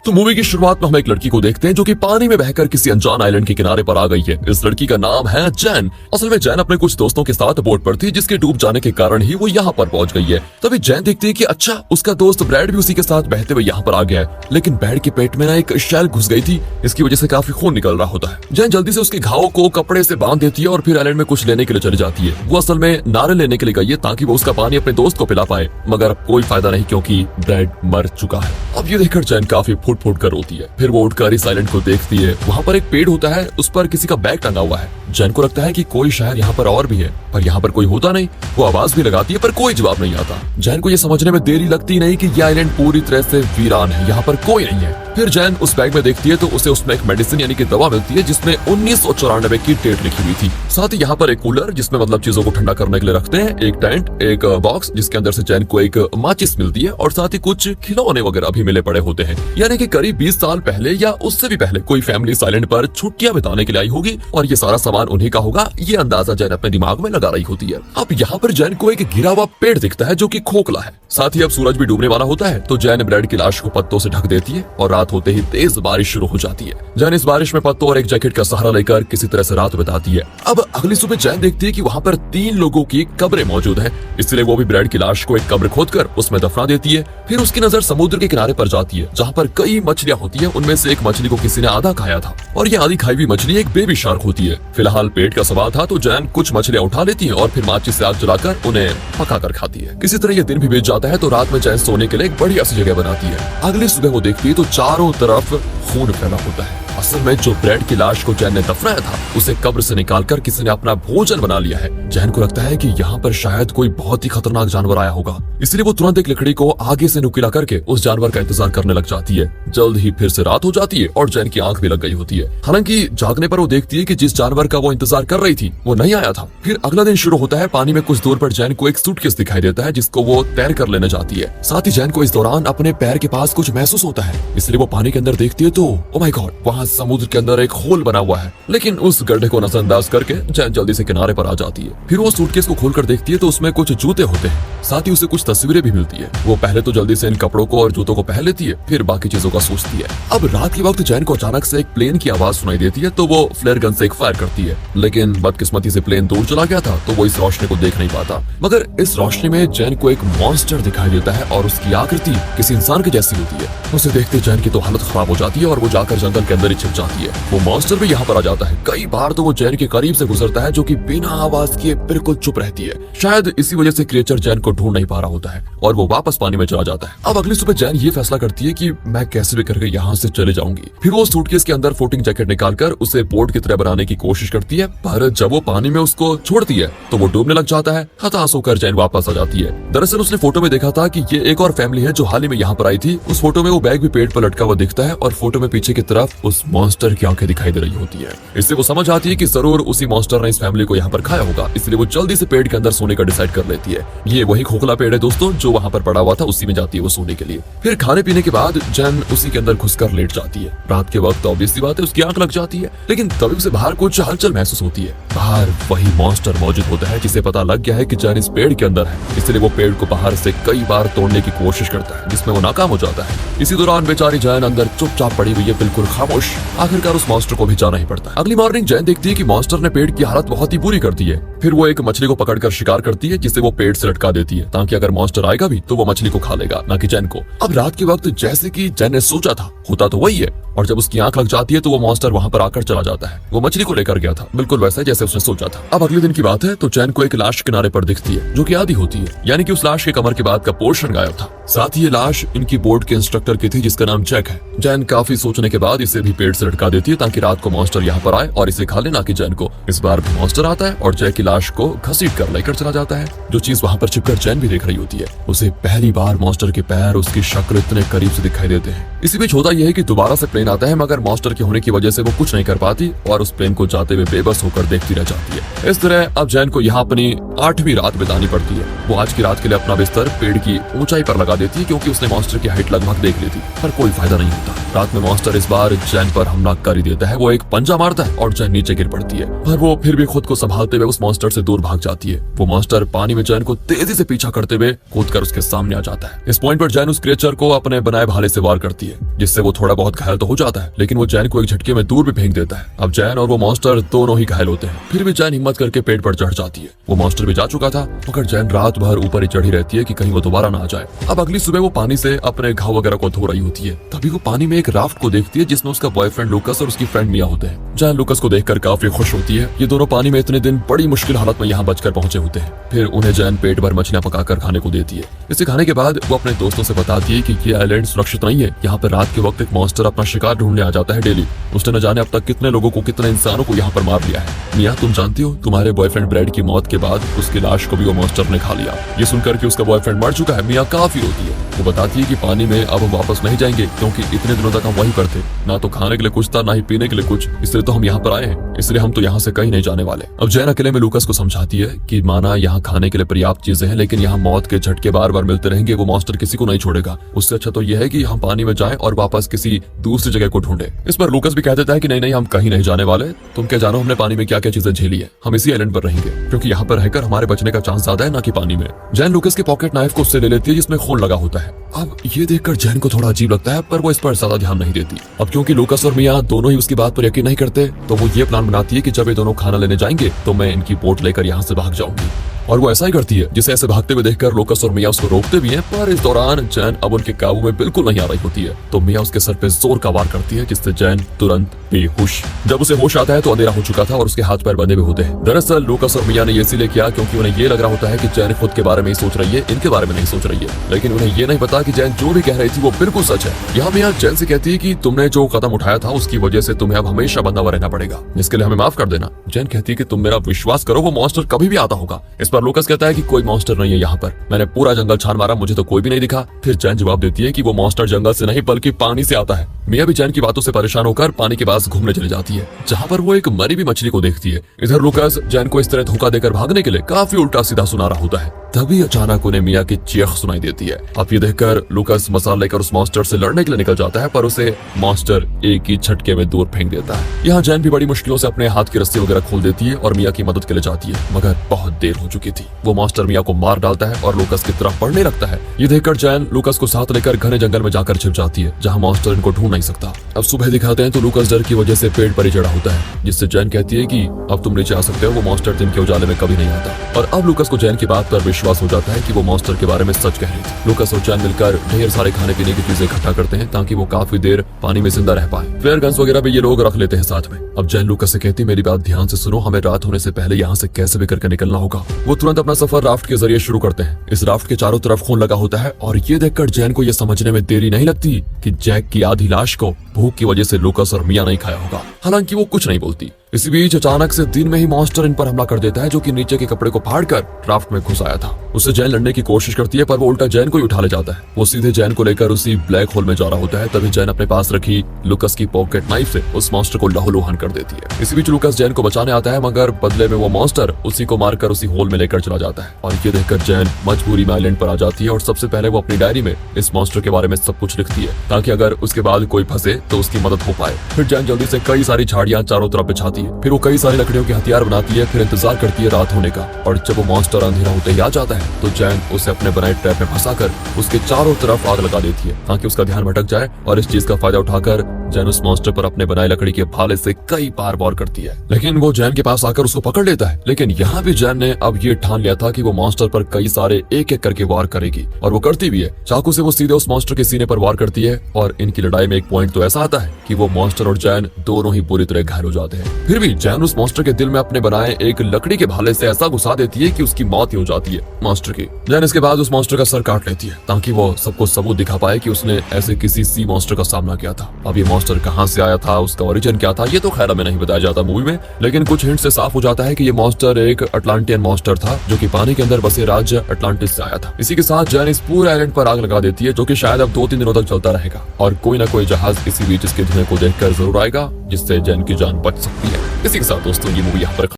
तो मूवी की शुरुआत में हम एक लड़की को देखते हैं जो कि पानी में बहकर किसी अनजान आइलैंड के किनारे पर आ गई है। इस लड़की का नाम है जैन। असल में जैन अपने कुछ दोस्तों के साथ बोट पर थी, जिसके डूब जाने के कारण ही वो यहाँ पर पहुंच गई है। तभी जैन देखती है कि अच्छा, उसका दोस्त ब्रैड भी उसी के साथ बहते हुए यहाँ पर आ गया है, लेकिन ब्रैड के पेट में ना एक शैल घुस गई थी। इसकी वजह से काफी खून निकल रहा होता है। जैन जल्दी से उसके घाव को कपड़े से बांध देती है और फिर आइलैंड में कुछ लेने के लिए चली जाती है। वो असल में नारे लेने के लिए गई है ताकि वो उसका पानी अपने दोस्त को पिला पाए, मगर कोई फायदा नहीं क्योंकि ब्रैड मर चुका है। अब ये देखकर जैन काफी फुट फुट कर रोती है। फिर वो उठकर इस आइलैंड को देखती है। वहाँ पर एक पेड़ होता है, उस पर किसी का बैग टंगा हुआ है। जैन को लगता है कि कोई शायद यहाँ पर और भी है, पर यहाँ पर कोई होता नहीं। वो आवाज भी लगाती है पर कोई जवाब नहीं आता। जैन को ये समझने में देरी लगती नहीं कि यह आइलैंड पूरी तरह से वीरान है, यहाँ पर कोई नहीं है। फिर जैन उस बैग में देखती है तो उसे उसमें एक मेडिसिन यानी कि दवा मिलती है, जिसमें 1994 की डेट लिखी हुई थी। साथ ही यहाँ पर एक कूलर जिसमें मतलब चीजों को ठंडा करने के लिए रखते हैं, एक टेंट, एक बॉक्स जिसके अंदर से जैन को एक माचिस मिलती है और साथ ही कुछ खिलौने वगैरह भी मिले पड़े होते हैं। यानी कि करीब 20 साल पहले या उससे भी पहले कोई फैमिली इस आइलैंड पर छुट्टियां बिताने के लिए आई होगी और ये सारा सामान उन्हीं का होगा। ये अंदाजा जैन अपने दिमाग में लगा रही होती है। अब यहाँ पर जैन को एक गिरा हुआ पेड़ दिखता है जो कि खोखला है। साथ ही अब सूरज भी डूबने वाला होता है, तो जैन ब्रैड की लाश को पत्तों से ढक देती है और रात होते ही तेज बारिश शुरू हो जाती है। जैन इस बारिश में पत्तों और एक जैकेट का सहारा लेकर किसी तरह से रात बिताती है। अब अगली सुबह जैन देखती है कि वहाँ पर 3 लोगों की कब्रें मौजूद हैं, इसलिए वो भी ब्रैड की लाश को एक कब्र खोदकर उसमें दफना देती है। फिर उसकी नजर समुद्र के किनारे पर जाती है जहाँ पर कई मछलियाँ होती है। उनमें से एक मछली को किसी ने आधा खाया था और ये आधी खाई हुई मछली एक बेबी शार्क होती है। फिलहाल पेट का सवाल था तो जैन कुछ मछलियाँ उठा लेती है और फिर माचिस से आग जलाकर उन्हें पका कर खाती है। किसी तरह ये दिन भी बीत जाता है तो रात में जैन सोने के लिए एक बढ़िया सी जगह बनाती है। अगली सुबह वो देखती है तो चारों तरफ खून फैला होता है। असल में जो ब्रैड की लाश को जैन ने दफनाया था उसे कब्र से निकालकर किसी ने अपना भोजन बना लिया है। जैन को लगता है कि यहाँ पर शायद कोई बहुत ही खतरनाक जानवर आया होगा, इसलिए वो तुरंत एक लकड़ी को आगे से नुकीला करके उस जानवर का इंतजार करने लग जाती है। जल्द ही फिर से रात हो जाती है और जैन की आंख भी लग गई होती है। हालांकि जागने पर वो देखती है कि जिस जानवर का वो इंतजार कर रही थी वो नहीं आया था। फिर अगला दिन शुरू होता है। पानी में कुछ दूर पर जैन को एक सूटकेस दिखाई देता है जिसको वो तैर कर लेने जाती है। साथ ही जैन को इस दौरान अपने पैर के पास कुछ महसूस होता है, इसलिए वो पानी के अंदर देखती है तो ओ माय गॉड, वहाँ समुद्र के अंदर एक होल बना हुआ है। लेकिन उस गड्ढे को नजरअंदाज करके जैन जल्दी से किनारे पर आ जाती है। फिर वो सूटकेस को खोलकर देखती है तो उसमें कुछ जूते होते हैं, साथ ही उसे कुछ तस्वीरें भी मिलती है। वो पहले तो जल्दी से इन कपड़ों को और जूतों को पहन लेती है, फिर बाकी चीजों का सोचती है। अब रात के वक्त जैन को अचानक से एक प्लेन की आवाज सुनाई देती है तो वो फ्लेयर गन से एक फायर करती है, लेकिन बदकिस्मती से प्लेन दूर चला गया था तो वो इस रोशनी को देख नहीं पाता। मगर इस रोशनी में जैन को एक मॉन्स्टर दिखाई देता है और उसकी आकृति किसी इंसान की जैसी होती है। उसे देखते जैन की तो हालत खराब हो जाती है और वो जाकर जंगल के अंदर ही छिप जाती है। वो मॉन्स्टर भी यहाँ पर आ जाता है। कई बार तो वो जैन के करीब से गुजरता है जो कि बिना आवाज किए बिल्कुल चुप रहती है। शायद इसी वजह से क्रिएचर जैन को ढूंढ नहीं पा रहा होता है और वो वापस पानी में चला जाता है। अब अगली सुबह जैन ये फैसला करती है कि मैं कैसे भी करके यहाँ से चले जाऊंगी। फिर वो सूटकेस के अंदर फ्लोटिंग जैकेट निकालकर उसे बोट की तरह बनाने की कोशिश करती है, पर जब वो पानी में उसको छोड़ती है तो वो डूबने लग जाता है। हताश होकर जैन वापस आ जाती है। दरअसल उसने फोटो में देखा था कि ये एक और फैमिली है जो हाल ही में यहाँ पर आई थी। उस फोटो में वो बैग भी पेट पर लटका हुआ दिखता है और फोटो में पीछे की तरफ उस मॉन्स्टर की आंखें दिखाई दे रही होती है। इससे वो समझ आती है कि जरूर उसी मॉन्स्टर ने इस फैमिली को यहाँ पर खाया होगा, इसलिए वो जल्दी से पेड़ के अंदर सोने का डिसाइड कर लेती है। ये वही खोखला पेड़ है दोस्तों जो वहाँ पर पड़ा हुआ था, उसी में जाती है वो सोने के लिए। फिर खाने पीने के बाद जैन उसी के अंदर घुसकर लेट जाती है। रात के वक्त ऑब्वियस सी बात है उसकी आंख लग जाती है, लेकिन तभी उसे बाहर कुछ हलचल महसूस होती है। बाहर वही मॉन्स्टर मौजूद होता है जिसे पता लग गया है कि जैन इस पेड़ के अंदर है, इसलिए वो पेड़ को बाहर से कई बार तोड़ने की कोशिश करता है जिसमें वो नाकाम हो जाता है। इसी दौरान बेचारी जैन अंदर चुपचाप पड़ी हुई है, बिल्कुल खामोश। आखिरकार उस मॉन्स्टर को भी जाना ही पड़ता है। अगली मॉर्निंग जैन देखती है कि मॉन्स्टर ने पेड़ की हालत बहुत ही बुरी कर दी है। फिर वो एक मछली को पकड़कर शिकार करती है जिसे वो पेड़ से लटका देती है ताकि अगर मॉन्स्टर आएगा भी तो वो मछली को खा लेगा, ना कि जैन को। अब रात के वक्त जैसे कि जैन ने सोचा था होता तो वही है, और जब उसकी आंख लग जाती है तो वो मॉन्स्टर वहाँ पर आकर चला जाता है। वो मछली को लेकर गया था बिल्कुल वैसा जैसे उसने सोचा था। अब अगले दिन की बात है तो जैन को एक लाश किनारे पर दिखती है जो कि आधी होती है, यानी कि उस लाश के कमर के बाद का पोर्शन गायब था। साथ ही ये लाश इनकी बोर्ड के इंस्ट्रक्टर की थी जिसका नाम जैक है। जैन काफी सोचने के बाद इसे भी पेड़ से लटका देती है ताकि रात को मॉन्स्टर यहाँ पर आए और इसे खा ले, ना कि जैन को। इस बार भी मॉन्स्टर आता है और जैक की लाश को घसीट कर लेकर चला जाता है। जो चीज वहाँ पर छिपकर जैन भी देख रही होती है, उसे पहली बार मॉन्स्टर के पैर उसकी शक्ल इतने करीब से दिखाई देते हैं। इसी बीच होता यह है कि दोबारा से प्लेन आता है, मगर मॉन्स्टर के होने की वजह से वो कुछ नहीं कर पाती और उस प्लेन को जाते हुए बेबस होकर देखती रह जाती है। इस तरह अब जैन को यहाँ अपनी 8वीं रात बितानी पड़ती है। वो आज की रात के लिए अपना बिस्तर पेड़ की ऊंचाई पर लगा देती है क्योंकि उसने मॉन्स्टर की हाइट लगभग देख ली थी, पर कोई फायदा नहीं होता। रात में मॉन्स्टर इस बार जैन पर हमला कर ही देता है। वो एक पंजा मारता है और जैन नीचे गिर पड़ती है, पर वो फिर भी खुद को संभालते हुए उस मॉन्स्टर से दूर भाग जाती है। वो मॉन्स्टर पानी में जैन को तेजी से पीछा करते हुए कूदकर उसके सामने आ जाता है। इस पॉइंट पर जैन उस क्रिएचर को अपने बनाए भाले से वार करती है, जिससे वो थोड़ा बहुत घायल तो हो जाता है, लेकिन वो जैन को एक झटके में दूर भी फेंक देता है। अब जैन और वो मॉन्स्टर दोनों ही घायल होते हैं। फिर भी जैन हिम्मत करके पेड़ पर चढ़ जाती है। वो मॉन्स्टर भी जा चुका था, मगर जैन रात भर ऊपर ही चढ़ी रहती है कि कहीं वो दोबारा ना आ जाए। अब अगली सुबह वो पानी से अपने घाव वगैरह को धो रही होती है, तभी वो पानी में एक राफ्ट को देखती है जिसमें उसका बॉयफ्रेंड लूकस और उसकी फ्रेंड मिया होते हैं। जैन लूकस को देखकर काफी खुश होती है। ये दोनों पानी में इतने दिन बड़ी मुश्किल हालत में यहाँ बचकर पहुंचे होते हैं। फिर उन्हें जैन पेट भर मछलियां पकाकर खाने को देती है। इसे खाने के बाद वो अपने दोस्तों से बताती है कि ये आइलैंड सुरक्षित नहीं है। यहाँ पर रात के वक्त एक मॉन्स्टर अपना शिकार ढूंढने आ जाता है डेली। उसने न जाने अब तक कितने लोगों को, कितने इंसानों को यहाँ पर मार लिया है। मिया, तुम जानती हो तुम्हारे बॉयफ्रेंड ब्रैड की मौत के बाद उसकी लाश को भी वो मॉन्स्टर ने खा लिया। ये सुनकर कि उसका बॉयफ्रेंड मर चुका है, मिया काफी रोती है। वो बताती है कि पानी में अब हम वापस नहीं जाएंगे क्योंकि इतने दिनों तक हम वहीं पर थे, ना तो खाने के लिए कुछ था ना ही पीने के लिए कुछ, इसलिए तो हम यहाँ पर आए हैं, इसलिए हम तो यहाँ से कहीं नहीं जाने वाले। अब जैन अकेले में लूकस को समझाती है कि माना यहाँ खाने के लिए पर्याप्त चीजें हैं, लेकिन यहाँ मौत के झटके बार बार मिलते रहेंगे, वो मॉन्स्टर किसी को नहीं छोड़ेगा। उससे अच्छा तो यह है कि हम पानी में जाएं और वापस किसी दूसरी जगह को ढूंढे। इस पर लूकस भी कह देता है कि नहीं नहीं, हम कहीं नहीं जाने वाले, तुम क्या जानो हमने पानी में क्या क्या चीजें झेली है, हम इसी आइलैंड पर रहेंगे क्योंकि यहाँ पर रहकर हमारे बचने का चांस ज्यादा है ना कि पानी में। जैन लूकस के पॉकेट नाइफ को उससे ले लेती है जिसमें खून लगा होता है। अब ये देखकर जैन को थोड़ा अजीब लगता है, पर वो इस पर ज्यादा ध्यान नहीं देती। अब क्योंकि लूकस और मिया दोनों ही उसकी बात पर यकीन नहीं करते, तो वो ये प्लान बनाती है कि जब ये दोनों खाना लेने जाएंगे तो मैं इनकी बोट लेकर यहाँ से भाग जाऊंगी। और वो ऐसा ही करती है। जिसे ऐसे भागते हुए देखकर लूकस और मिया उसको रोकते भी हैं, पर इस दौरान जैन अब उनके काबू में बिल्कुल नहीं आ रही होती है। तो मिया उसके सर पे जोर का वार करती है जिससे जैन तुरंत बेहोश। जब उसे होश आता है तो अंधेरा हो चुका था और उसके हाथ पैर बंधे हुए होते हैं। दरअसल लूकस और मिया ने ये इसीलिए किया क्योंकि उन्हें ये लग रहा होता है कि जैन खुद के बारे में ही सोच रही है, इनके बारे में नहीं सोच रही है। लेकिन उन्हें ये नहीं पता कि जैन जो भी कह रही थी वो बिल्कुल सच है। यहाँ मिया जैन से कहती है कि तुमने जो कदम उठाया था उसकी वजह से तुम्हें अब हमेशा बंधा हुआ रहना पड़ेगा, जिसके लिए हमें माफ कर देना। जैन कहती है कि तुम मेरा विश्वास करो, वो मॉन्स्टर कभी भी आता होगा। इस पर लूकस कहता है कि कोई मॉन्स्टर नहीं है यहाँ पर, मैंने पूरा जंगल छान मारा, मुझे तो कोई भी नहीं दिखा। फिर जैन जवाब देती है कि वो मॉन्स्टर जंगल से नहीं बल्कि पानी से आता है। मिया भी जैन की बातों से परेशान होकर पानी के पास घूमने चली जाती है, जहाँ पर वो एक मरी हुई मछली को देखती है। इधर लूकस जैन को इस तरह धोखा देकर भागने के लिए काफी उल्टा सीधा सुना रहा होता है। तभी अचानक उन्हें मिया की चीख सुनाई देती है। अब ये देखकर लूकस मसाला लेकर उस मॉन्स्टर से लड़ने के लिए निकल जाता है, पर उसे मॉन्स्टर एक ही झटके में दूर फेंक देता है। यहाँ जैन भी बड़ी मुश्किलों से अपने हाथ की रस्सी वगैरह खोल देती है और मिया की मदद के लिए जाती है, मगर बहुत देर हो चुकी थी। वो मॉन्स्टर मिया को मार डालता है और लूकस की तरफ बढ़ने लगता है। ये देखकर जैन लूकस को साथ लेकर घने जंगल में जाकर छिप जाती है, जहाँ मॉन्स्टर इनको ढूंढ नहीं सकता। अब सुबह दिखाते हैं तो लूकस डर की वजह से पेड़ पर ही चढ़ा होता है, जिससे जैन कहती है कि अब तुम नीचे आ सकते हो, वो मॉन्स्टर दिन के उजाले में कभी नहीं आता। और अब लूकस को जैन की बात पर विश्वास हो जाता है कि मॉन्स्टर के बारे में सच कह रही थी। लूकस और जैन मिलकर ढेर सारे खाने पीने की चीजें इकट्ठा करते हैं ताकि वो काफी देर पानी में जिंदा रह पाए। फ्लेयर गन्स वगैरह भी ये लोग रख लेते हैं साथ में। अब जैन लूकस से कहती है मेरी बात ध्यान से सुनो, हमें रात होने से पहले यहाँ से कैसे भी करके निकलना होगा। वो तुरंत अपना सफर राफ्ट के जरिए शुरू करते हैं। इस राफ्ट के चारों तरफ खून लगा होता है और ये देखकर जैन को ये समझने में देरी नहीं लगती कि जैक की आधी लाश को भूख की वजह से लूकस और मिया नहीं खाया होगा। हालांकि वो कुछ नहीं बोलती। इसी बीच अचानक से दिन में ही मॉन्स्टर इन पर हमला कर देता है, जो कि नीचे के कपड़े को फाड़कर राफ्ट में घुस आया था। उससे जैन लड़ने की कोशिश करती है, पर वो उल्टा जैन को ही उठा ले जाता है। वो सीधे जैन को लेकर उसी ब्लैक होल में जा रहा होता है। तभी जैन अपने पास रखी लूकस की पॉकेट नाइफ से उस मॉन्स्टर को लहूलुहान कर देती है। इसी बीच लूकस जैन को बचाने आता है, मगर बदले में वो मॉन्स्टर उसी को मारकर उसी होल में लेकर चला जाता है। और ये देखकर जैन मजबूरी में आइलैंड पर आ जाती है और सबसे पहले वो अपनी डायरी में इस मॉन्स्टर के बारे में सब कुछ लिखती है, ताकि अगर उसके बाद कोई फंसे तो उसकी मदद हो पाए। फिर जैन जल्दी से कई सारी झाड़ियां चारों तरफ बिछाती है। फिर वो कई सारी लकड़ियों के हथियार बनाती है। फिर इंतजार करती है रात होने का, और जब वो मॉन्स्टर अंधेरा होते ही आ जाता है तो जैन उसे अपने बनाए ट्रैप में फंसाकर उसके चारों तरफ आग लगा देती है, ताकि उसका ध्यान भटक जाए। और इस चीज का फायदा उठाकर जैन उस मॉन्स्टर पर अपने बनाए लकड़ी के भाले से कई बार वार करती है, लेकिन वो जैन के पास आकर उसको पकड़ लेता है। लेकिन यहाँ भी जैन ने अब ये ठान लिया था कि वो मॉन्स्टर पर कई सारे एक एक करके वार करेगी, और वो करती भी है। चाकू से वो सीधे उस मॉन्स्टर के सीने पर वार करती है, और इनकी लड़ाई में एक पॉइंट तो ऐसा आता है कि वो मॉन्स्टर और जैन दोनों ही बुरी तरह घायल हो जाते हैं। फिर भी जैन उस मॉन्स्टर के दिल में अपने बनाए एक लकड़ी के भाले से ऐसा घुसा देती है कि उसकी मौत ही हो जाती है मॉन्स्टर की। जैन इसके बाद उस मॉन्स्टर का सर काट लेती है, ताकि वो सबको सबूत दिखा पाए कि उसने ऐसे किसी सी मॉन्स्टर का सामना किया था। अब ये मॉन्स्टर कहाँ से आया था, उसका ओरिजिन क्या था, ये तो खैर हमें नहीं बताया जाता मूवी में, लेकिन कुछ हिंट से साफ हो जाता है कि ये मॉन्स्टर एक अटलांटियन मॉन्स्टर था जो कि पानी के अंदर बसे राज्य अटलांटिस से आया था। इसी के साथ जैन इस पूरे आइलैंड पर आग लगा देती है, जो कि शायद अब 2-3 दिनों तक चलता रहेगा और कोई ना कोई जहाज इसी बीच इसके धुएं को देखकर जरूर आएगा, जिससे जैन की जान बच सकती है। इसी के साथ दोस्तों ये मूवी यहाँ पर